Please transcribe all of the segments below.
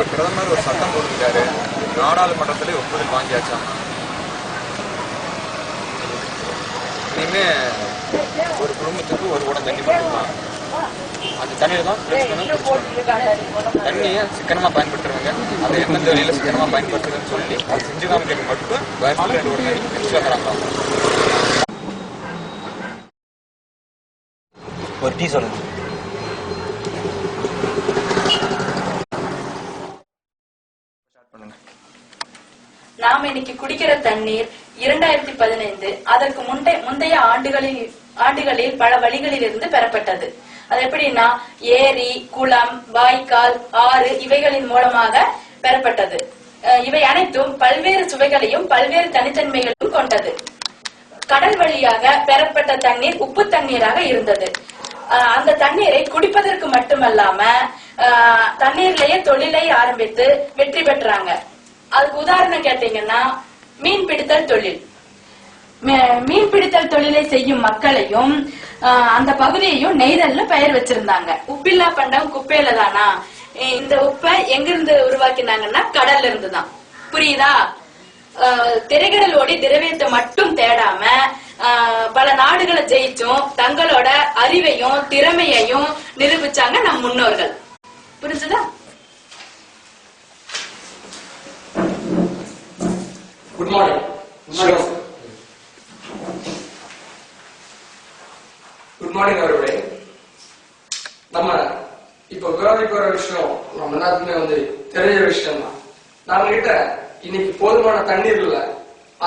பிரதமர் ஒரு சட்டம் போட்டிருக்காரு, நாடாளுமன்றத்திலே ஒப்புதல் வாங்கியாச்சாங்க. இனிமே ஒரு குடும்பத்துக்கு ஒரு குடம் தண்ணி மட்டும்தான். அந்த தண்ணியை தான் தண்ணியை சிக்கனமாக பயன்படுத்துறவங்க அதை எந்தெந்த வழியில் சிக்கனமாக பயன்படுத்துறதுன்னு சொல்லி அது செஞ்சு காமிக்கிறது மட்டும் வருஷத்துக்கு 2 குடம் தண்ணி எக்ஸ்ட்ரா தராங்க. ஒரு டீ சொல்லுங்க. நாம் இன்னைக்கு குடிக்கிற தண்ணீர் 2015 அதற்கு முந்தைய ஆண்டுகளில் பல வழிகளில் இருந்து பெறப்பட்டது. அது எப்படின்னா ஏரி, குளம், வாய்க்கால், ஆறு இவைகளின் மூலமாக பெறப்பட்டது. இவை அனைத்தும் பல்வேறு சுவைகளையும் பல்வேறு தனித்தன்மைகளையும் கொண்டது. கடல் வழியாக பெறப்பட்ட தண்ணீர் உப்பு தண்ணீராக இருந்தது. அந்த தண்ணீரை குடிப்பதற்கு மட்டுமல்லாம தண்ணீர்லயே தொழிலை ஆரம்பித்து வெற்றி பெற்றாங்க. அதுக்கு உதாரணம் கேட்டீங்கன்னா மீன் பிடித்தல் தொழில். மீன் பிடித்தல் தொழிலை செய்யும் மக்களையும் அந்த பகுதியையும் நெய்தல்னு பெயர் வச்சிருந்தாங்க. உப்பில்லா பண்டம் குப்பையில தானா? இந்த உப்பை எங்கிருந்து உருவாக்கினாங்கன்னா கடல்ல இருந்துதான். புரியுதா? திரைக்கடல் ஓடி திரவியத்தை மட்டும் தேடாம பல நாடுகளை ஜெயிச்சும் தங்களோட அறிவையும் திறமையையும் நிரூபிச்சாங்க நம் முன்னோர்கள். புரிஞ்சுதா? Good morning. குட் மார்னிங் அவர்களே. நம்ம இப்ப விவாதிக்க வர விஷயம் நம்ம எல்லாத்துக்குமே தெரிஞ்ச விஷயம் தான். நம்ம கிட்ட இன்னைக்கு போதுமான தண்ணீர் இல்ல.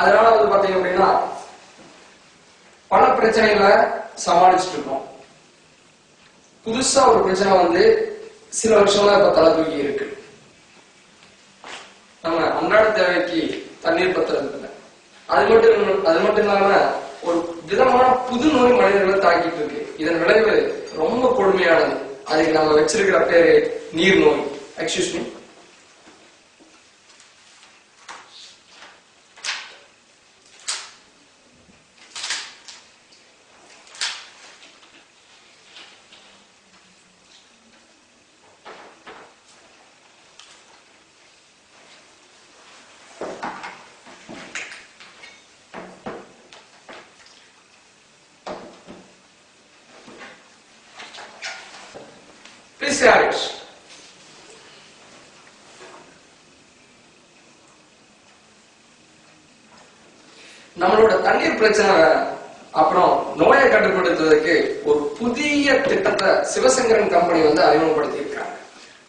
அதனால பாத்தீங்க அப்படின்னா பல பிரச்சனைகளை சமாளிச்சுட்டு இருக்கோம். புதுசா ஒரு பிரச்சனை சில வருஷமா இப்ப தலை தூக்கி இருக்கு. நம்ம அன்றாட தேவைக்கு தண்ணீர் பத்துறது இல்லை. அது மட்டும் இல்லாம ஒரு விதமான புது நோய் மனிதர்களை தாக்கிட்டு இருக்கு. இதன் விளைவு ரொம்ப கொடுமையானது. அதுக்கு நம்ம வச்சிருக்கிற பேரு நீர் நோய். Excuse me. Please say it. நம்மளோட தண்ணீர் பிரச்சனை அப்புறம் நோயை கட்டுப்படுத்துவதற்கு ஒரு புதிய திட்டத்தை சிவசங்கரன் கம்பெனி அறிமுகப்படுத்தி இருக்காங்க.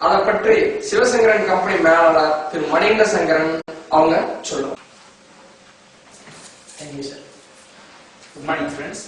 அதை பற்றி சிவசங்கரன் கம்பெனி மேலாளர் திரு மணிகண்ட சங்கரன் அவங்க சொல்லுவாங்க. Thank you, sir. Good morning, friends.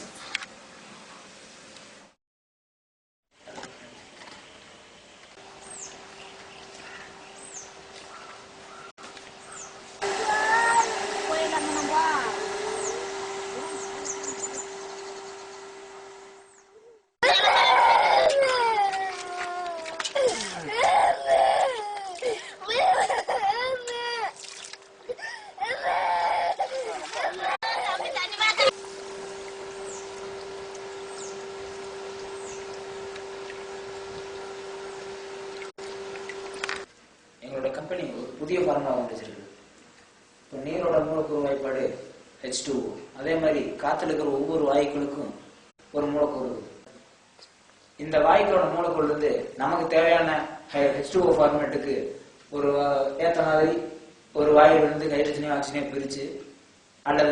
எங்களோட கம்பெனி ஒரு புதிய ஃபார்முலா வந்துச்சிருக்கு. இப்போ நீரோட மூலக்கூறு வாய்ப்பாடு H2O. அதே மாதிரி காத்துல இருக்கிற ஒவ்வொரு வாயுக்களுக்கும் ஒரு மூலக்கூறு. இந்த வாயுக்களோட மூலக்கூறு இருந்து நமக்கு தேவையான H2O ஃபார்மேட்டுக்கு ஒரு ஏற்ற மாதிரி ஒரு வாயுவிலிருந்து ஹைட்ரஜனையும் ஆக்சிஜனையும் பிரிச்சு அல்லது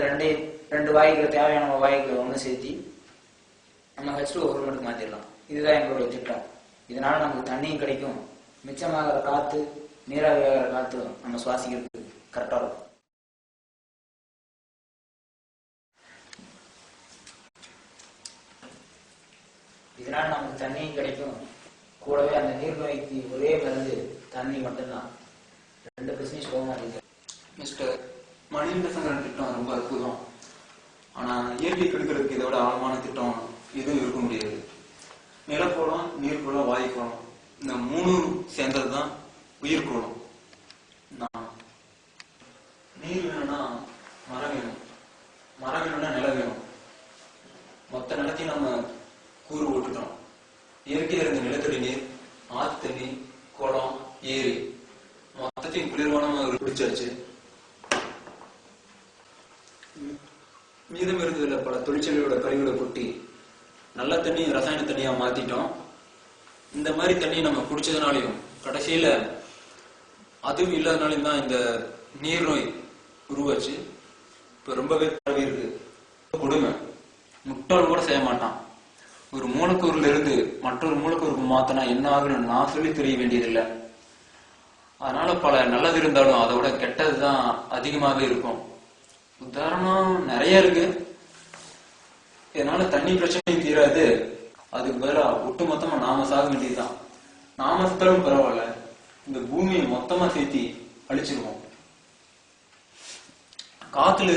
ரெண்டு வாயுக்கள் தேவையான வாயுக்களை ஒன்று சேர்த்தி நம்ம H2O ஃபார்மேட்டுக்கு மாற்றிடலாம். இதுதான் எங்களுடைய திட்டம். இதனால நமக்கு தண்ணியும் கிடைக்கும், மிச்சமாகிற காத்து நீராவியாகிற காத்து நம்ம சுவாசிக்கிறதுக்கு கரெக்டா இருக்கும். இதனால நமக்கு தண்ணியும் கிடைக்கும், கூடவே அந்த நீர்நோய்க்கு ஒரே மருந்து தண்ணி மட்டும்தான். 2 பிரச்சனையும் போக மாட்டேங்குது. மிஸ்டர் மணிகண்ட சங்கரன் திட்டம் ரொம்ப அற்புதம். ஆனா இயற்கை கெடுக்கிறதுக்கு இதோட ஆழமான திட்டம் எதுவும் இருக்க முடியாது. நிலக்கோளம், நீர்க்குளம், வாயுக்குளம் இந்த 3 சேர்ந்ததுதான் உயிர்கோளம். நீர் வேணும்னா மரம் வேணும், மரம் வேணும்னா நிலம் வேணும். மொத்த நிலத்தையும் நம்ம கூறு போட்டுட்டோம். இயற்கையா இருந்த நிலத்தடி நீர், ஆத்து தண்ணி, குளம், ஏரி மொத்தத்தையும் குளிர்வானமா பிடிச்சாச்சு. மீதம் இருந்ததுல பல தொழிற்சாலையோட கழிவுகளை கொட்டி நல்ல தண்ணி ரசாயன தண்ணியா மாத்திட்டோம். இந்த மாதிரி தண்ணி நம்ம குடிச்சதுனாலையும் கடைசியில அதுவும் இல்லாதனாலையும் தான் இந்த நீர் நோய் உருவாச்சு. இப்ப ரொம்பவே பரவி இருக்கு. கொடுமை முட்டாள் கூட செய்ய மாட்டான். ஒரு மூலக்கூறுல இருந்து மற்றொரு மூலக்கூறுக்கு மாத்தினா என்ன ஆகுன்னு நான் சொல்லி தெரிய வேண்டியதில்லை. அதனால பல நல்லது இருந்தாலும் அதோட கெட்டதுதான் அதிகமாவே இருக்கும். உதாரணம் நிறைய இருக்கு. இதனால தண்ணி பிரச்சனையும் தீராது. அதுக்கு பதிலா ஒட்டு மொத்தமா நாம சாக வேண்டியதுதான். நாம செத்தாலும் பரவாயில்ல, இந்த பூமியை மொத்தமா சேர்த்தி அழிச்சிருவோம். காத்துல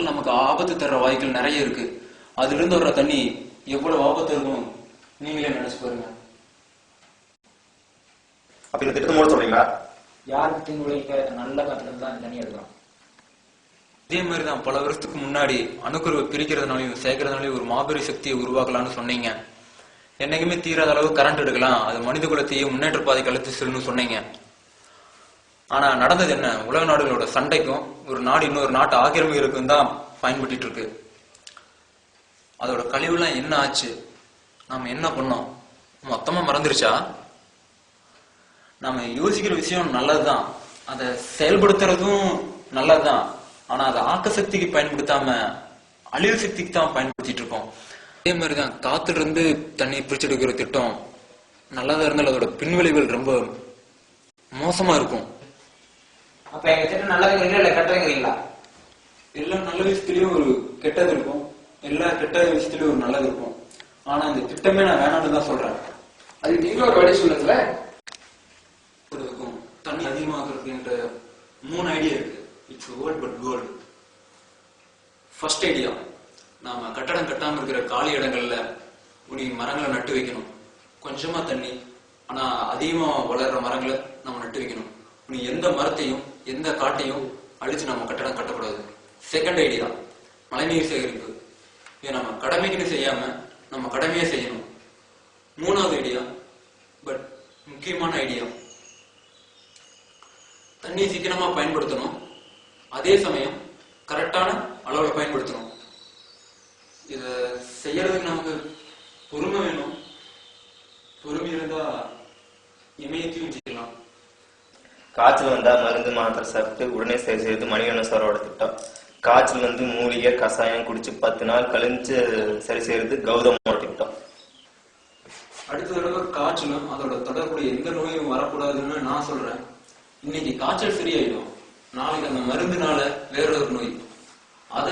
நமக்கு ஆபத்து தர்ற வாய்க்கள் நிறைய இருக்கு. அதுல இருந்து வர்ற தண்ணி எவ்வளவு ஆபத்து இருக்கும் நீங்களே நினைச்சு பாருங்க. அப்ப இந்த திட்டத்தை மூட சொல்றீங்களா? யாருக்கு தீங்கு விளைவிக்க நல்ல காத்துல தான் தண்ணி எடுக்கிறோம். இதே மாதிரிதான் பல வருஷத்துக்கு முன்னாடி அணுக்கருவை பிரிக்கிறதுனாலையும் சேர்க்கறதுனாலையும் ஒரு மாபெரும் சக்தியை உருவாக்கலாம்னு சொன்னீங்க. என்னைக்குமே தீராத அளவு கரண்ட் எடுக்கலாம், அது மனித குலத்தையும் முன்னேற்ற பாதைக்கு அழைத்து செல்லுன்னு சொன்னீங்க. ஆனா நடந்தது என்ன? உலக நாடுகளோட சண்டைக்கும் ஒரு நாடு இன்னொரு நாட்டு ஆக்கிரமிக்கிறதுக்கும் தான் பயன்பட்டு இருக்கு. அதோட கழிவுலாம் என்ன ஆச்சு? நாம என்ன பண்ணோம்? மொத்தமா மறந்துருச்சா? நாம யோசிக்கிற விஷயம் நல்லதுதான், அதை செயல்படுத்துறதும் நல்லதுதான். ஆனா அதை ஆக்க சக்திக்கு பயன்படுத்தாம அழிவு சக்திக்கு தான் பயன்படுத்திட்டு இருக்கோம். அதே மாதிரிதான் காத்துல இருந்து தண்ணி பிரிச்சு எடுக்கிற திட்டம் நல்லதா இருந்தாலும் அதோட பின்விளைவுகள் ரொம்ப மோசமா இருக்கும். அப்ப எங்க திட்டம் நல்லதுங்கிறீங்களா இல்ல கெட்டதுங்கிறீங்களா? எல்லா நல்ல விஷயத்திலயும் ஒரு கெட்டது இருக்கும், எல்லா கெட்ட விஷயத்திலயும் ஒரு நல்லது இருக்கும். ஆனா இந்த திட்டமே நான் வேணாம்னு தான் சொல்றேன். அது நீங்க ஒரு வழி சொல்லுங்கள. தண்ணி அதிகமாக்குறதுன்ற 3 ஐடியா இருக்கு. It's world but cold. First idea, நாம கட்டடம் கட்டாம இருக்கிற காலி இடங்கள்ல மரங்களை நட்டு வைக்கணும். கொஞ்சமா தண்ணி ஆனா அதிகமா வளர்ற மரங்களை நம்ம நட்டு வைக்கணும். எந்த மரத்தையும் எந்த காட்டையும் அழிச்சு நம்ம கட்டடம் கட்டக்கூடாது. செகண்ட் ஐடியா, மழைநீர் சேகரிப்பு. இதை நம்ம கடமைக்குன்னு செய்யாம நம்ம கடமையே செய்யணும். 3வது ஐடியா, பட் முக்கியமான ஐடியா, தண்ணி சீக்கிரமா பயன்படுத்தணும், அதே சமயம் கரெக்டான அளவுல பயன்படுத்தணும். இத செய்யறதுக்கு நமக்கு பொறுமை வேணும். பொறுமை இருந்தா இமயத்தையும் செய்யலாம். காய்ச்சல் வந்தா மருந்து மாத்திரை சாப்பிட்டு உடனே சரி செய்வது மணிகண்டன் சாரோட திட்டம். காய்ச்சல் வந்து மூலிகை கஷாயம் குடிச்சு 10 நாள் கழிஞ்சு சரி செய்யறது கௌதமோட திட்டம். அடுத்த தடவை காய்ச்சலும் அதோட தொடர்புடைய எந்த நோயும் வரக்கூடாதுன்னு நான் சொல்றேன். இன்னைக்கு காய்ச்சல் சரியாயிடும், நாளைக்கு அந்த மருந்துனால வேற ஒரு நோய், அத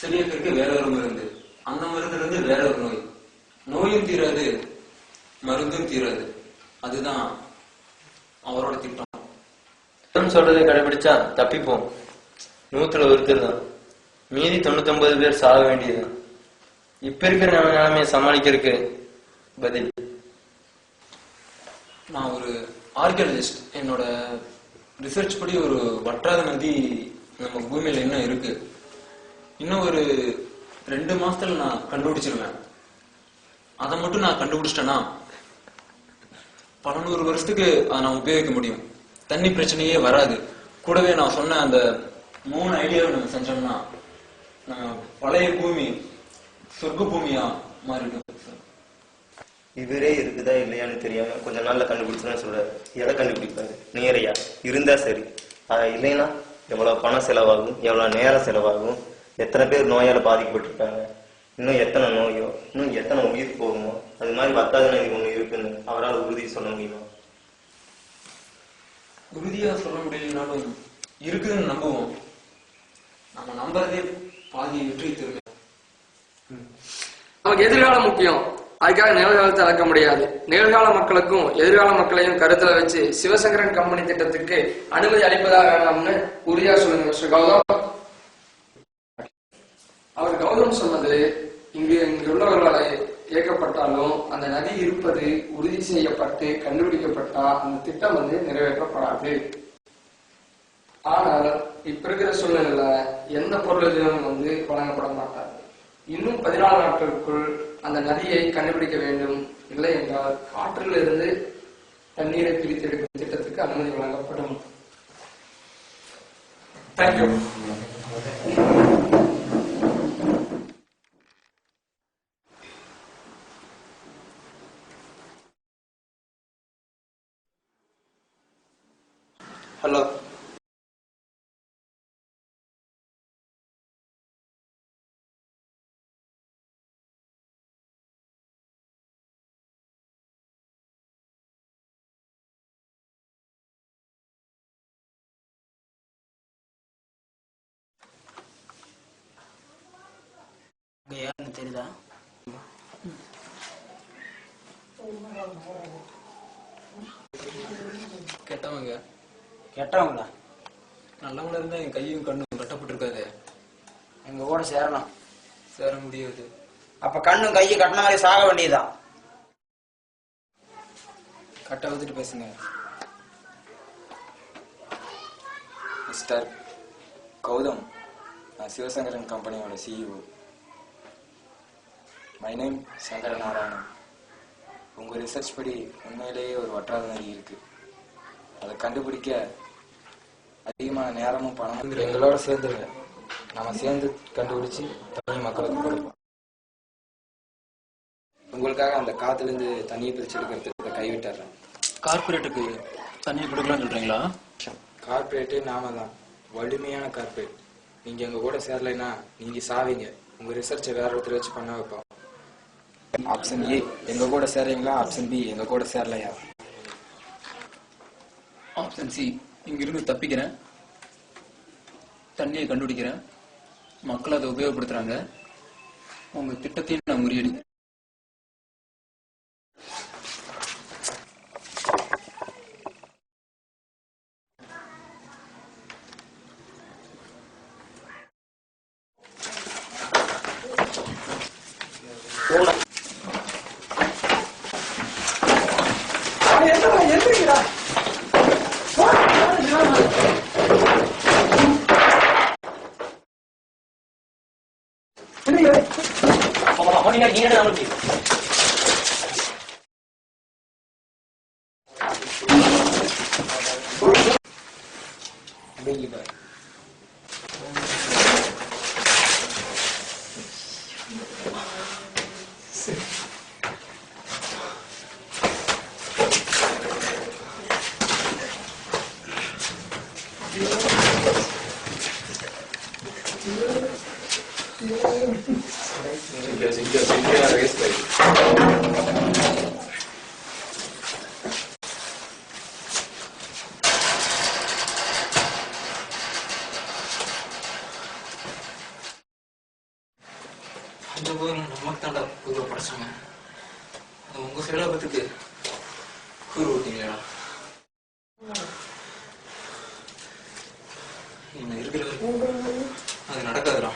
சரியாக்கிறதுக்கு வேற ஒரு மருந்து, அந்த மருந்துல இருந்து வேற ஒரு நோய். நோயும் தீராது, மருந்தும் தீராது. அதுதான் அவரோட திட்டம். சொல்றதை கடைபிடிச்சா தப்பிப்போம். 100ல் ஒருத்தர் தான், மீதி 99 பேர் சாக வேண்டியதுதான். இப்ப இருக்கிற நிலைமையை சமாளிக்கிறதுக்கு பதில். நான் ஒரு ஆர்கியாலஜிஸ்ட். என்னோட ரிசர்ச் படி ஒரு வற்றாத நதி நம்ம பூமியில இன்னும் இருக்கு. இன்னும் ஒரு 2 மாசத்துல நான் கண்டுபிடிச்சிருவேன். அதை மட்டும் நான் கண்டுபிடிச்சிட்டேன்னா 100 வருஷத்துக்கு அதை நான் உபயோகிக்க முடியும். தண்ணி பிரச்சனையே வராது. கூடவே நான் சொன்ன அந்த 3 ஐடியாவை நம்ம செஞ்சோம்னா பழைய பூமி சொர்க்க பூமியா மாறிடும். இவரே இருக்குதா இல்லையான்னு தெரியாம கொஞ்ச நாள்ல கண்டுபிடிச்சுன்னு சொல்றாரு. எதை கண்டுபிடிப்பாரு? நேரையா இருந்தா சரி, இல்லைன்னா எவ்வளவு பணம் செலவாகும், எவ்வளவு நேரம் செலவாகும், எத்தனை பேர் நோயால பாதிக்கப்பட்டிருக்காங்க, இன்னும் எத்தனை நோயோ, இன்னும் எத்தனை உயிர் போகுமோ, அது மாதிரி வத்தாத நதி ஒண்ணு இருக்குன்னு அவரால் உறுதி சொல்ல முடியுமா? உறுதியா சொல்ல முடியலனாலும் இருக்குதுன்னு நம்புவோம். நம்ம நம்புறதே பாதி வெற்றி தருவேன். நமக்கு எதிர்காலம் முக்கியம், அதுக்காக நிகழ்காலத்தை அளக்க முடியாது. நிகழ்கால மக்களுக்கும் எதிர்கால மக்களையும் கருத்துல வச்சு சிவசங்கரன் கம்பெனி திட்டத்துக்கு அனுமதி அளிப்பதா வேணாம்னு உறுதியா சொல்லுங்க மிஸ்டர் கௌதம். அவர் கௌதம் சொன்னது, இங்குள்ளவர்களால் இயக்கப்பட்டாலும் அந்த நதி இருப்பது உறுதி செய்யப்பட்டு கண்டுபிடிக்கப்பட்டா அந்த திட்டம் நிறைவேற்றப்படாது. ஆனால் இப்ப இருக்கிற சூழ்நிலையில எந்த பொருளும் வழங்கப்பட மாட்டாது. இன்னும் 14 நாட்களுக்குள் அந்த நதியை கண்டுபிடிக்க வேண்டும். இல்லை என்றால் காற்றில் இருந்து தண்ணீரை பிரித்தெடுக்கும் திட்டத்துக்கு அனுமதி வழங்கப்படும். தேங்க்யூ. ஹலோ, இங்க யாருன்னு தெரியுதா? கெட்டவங்க. கெட்டவங்களா? நல்லவங்களா இருந்தா என் கையும் கண்ணும் கட்டப்பட்டிருக்காது. எங்க கூட சேரலாம். சேர முடியாது. அப்ப கண்ணும் கையும் கட்டின மாதிரி சாக வேண்டியதுதான். கட்ட வந்துட்டு பேசுங்க. மிஸ்டர் கௌதம், நான் சிவசங்கரன் கம்பெனியோட CEO. My name Sankara Narayanan. உங்க ரிசர்ச் படி உண்மையிலேயே ஒரு வற்றாத நதி இருக்கு. அதை கண்டுபிடிக்க அதிகமான நேரமும் பணமும் எங்களோட சேர்ந்துருங்க. நாம சேர்ந்து கண்டுபிடிச்சு தனி மக்களுக்கு கொடுப்போம். உங்களுக்காக அந்த காத்துல இருந்து தண்ணியை பிரிச்சு எடுக்கிறதுக்கு கைவிட்டுறேன். கார்பரேட்டுக்கு தண்ணியை கொடுக்கலாம்னு சொல்றீங்களா? கார்பரேட்டே நாம தான், வலிமையான கார்பரேட். நீங்க எங்க கூட சேரலைன்னா நீங்க சாவீங்க. உங்க ரிசர்ச்சை வேற ஒருத்தர் வச்சு பண்ண வைப்போம். ஆப்ஷன் ஏ எங்க கூட சேரீங்களா? ஆப்ஷன் பி எங்க கூட சேரலையா? ஆப்ஷன் சி, இங்கிருந்து தப்பிக்கிறேன், தண்ணியை கண்டுபிடிக்கிறேன், மக்கள் அதை உபயோகப்படுத்துறாங்க, உங்க திட்டத்தையும் நான் முறியடிக்கிறேன். நமக்கு தாண்டா புதுவை படைச்சாங்க. உங்க செயலாபத்துக்கு கூறு விட்டீங்களா? நீங்க இருக்கிற அது நடக்காதுடா.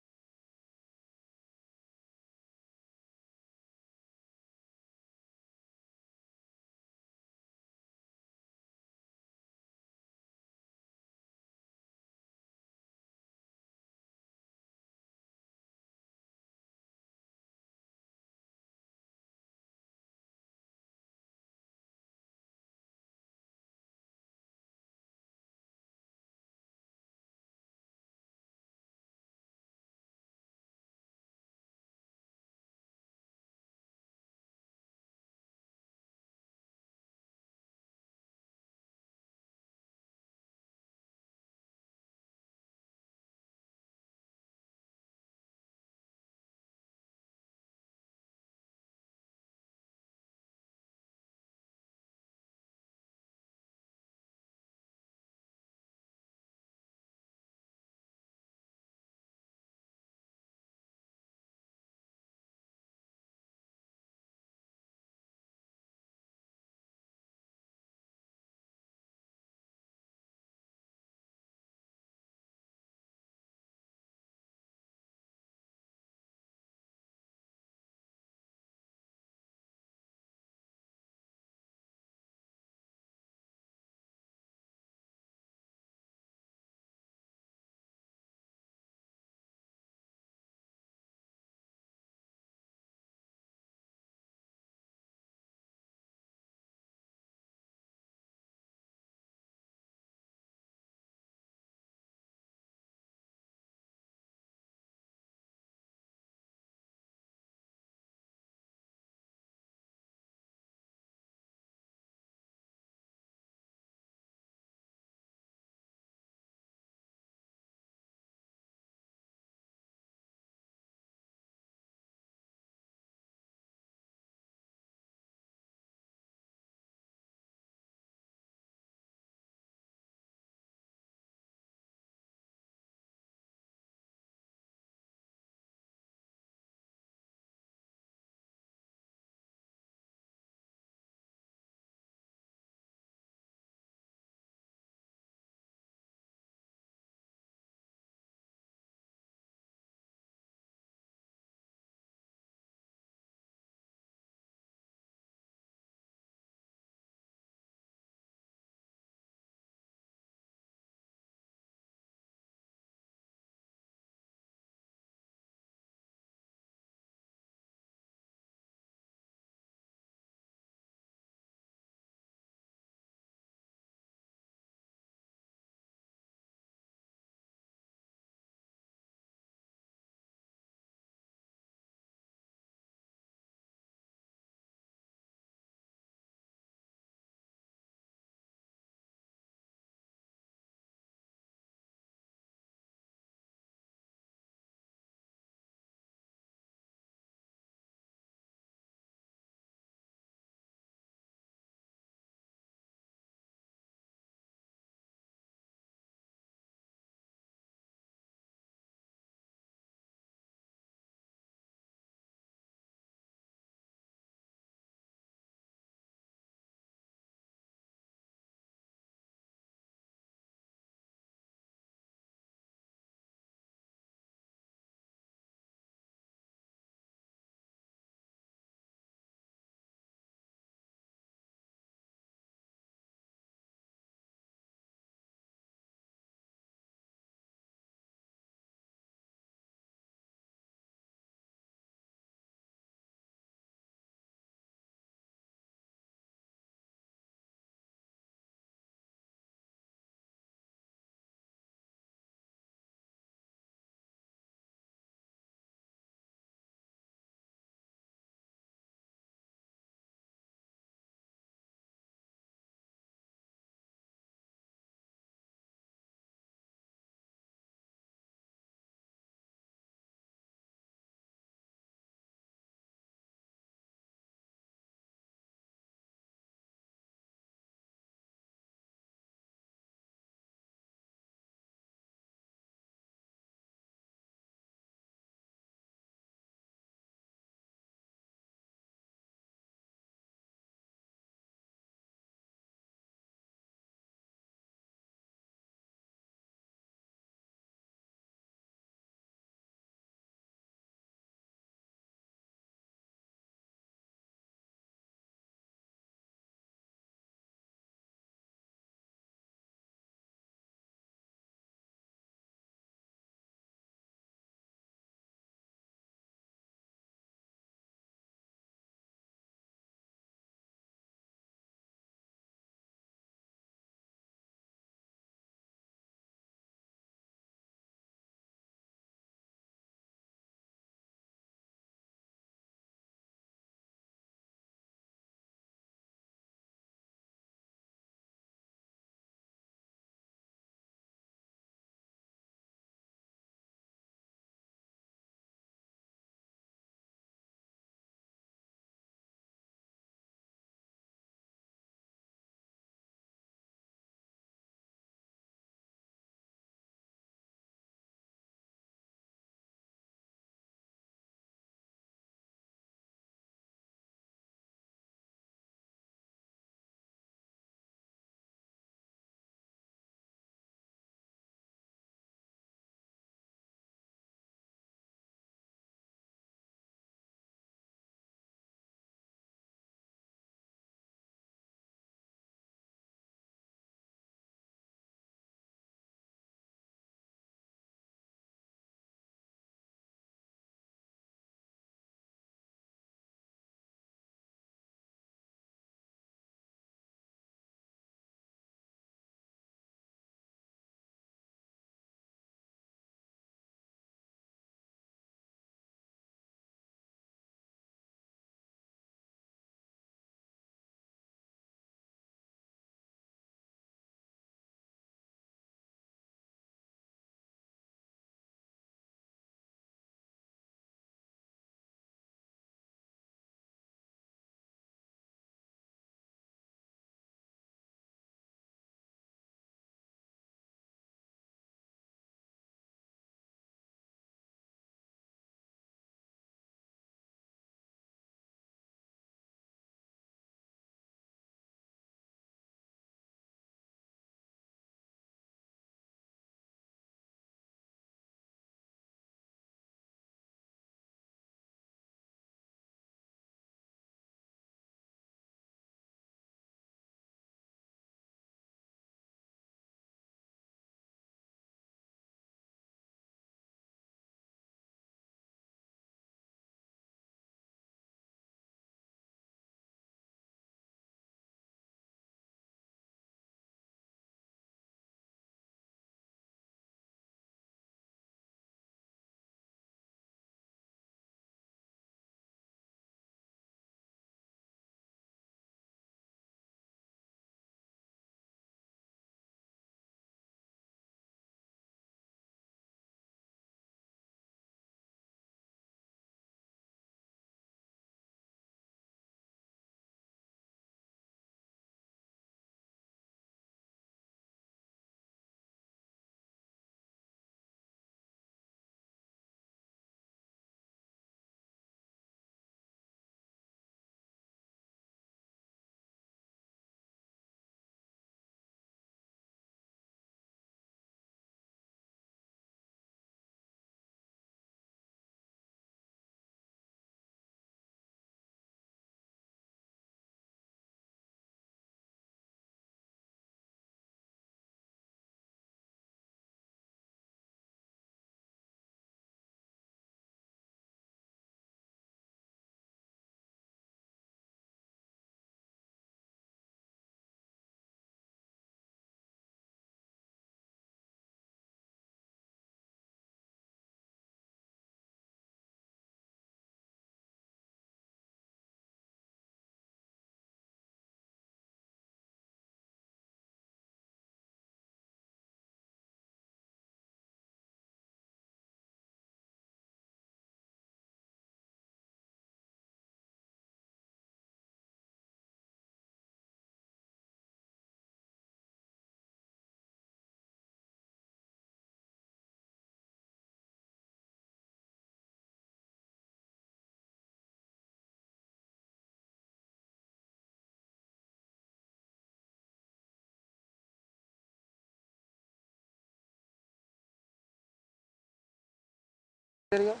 கௌதம்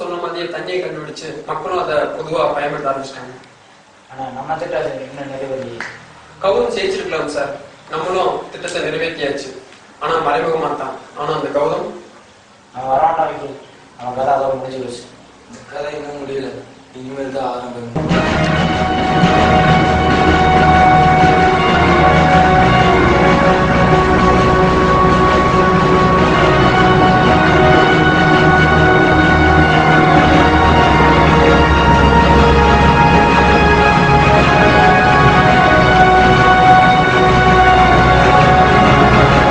சொன்ன மாதிரியே தண்ணியை கண்டுபிடிச்சு மக்களும் அதை பொதுவா பயன்படுத்த ஆரம்பிச்சிட்டாங்க. ஆனா நம்ம திட்டம் இன்னும் நிறைவேறி. கௌதம் ஜெயிச்சிருக்கலாம் சார், நம்மளும் திட்டத்தை நிறைவேற்றியாச்சு. ஆனா மறைமுகமா தான். ஆனா அந்த கௌதம்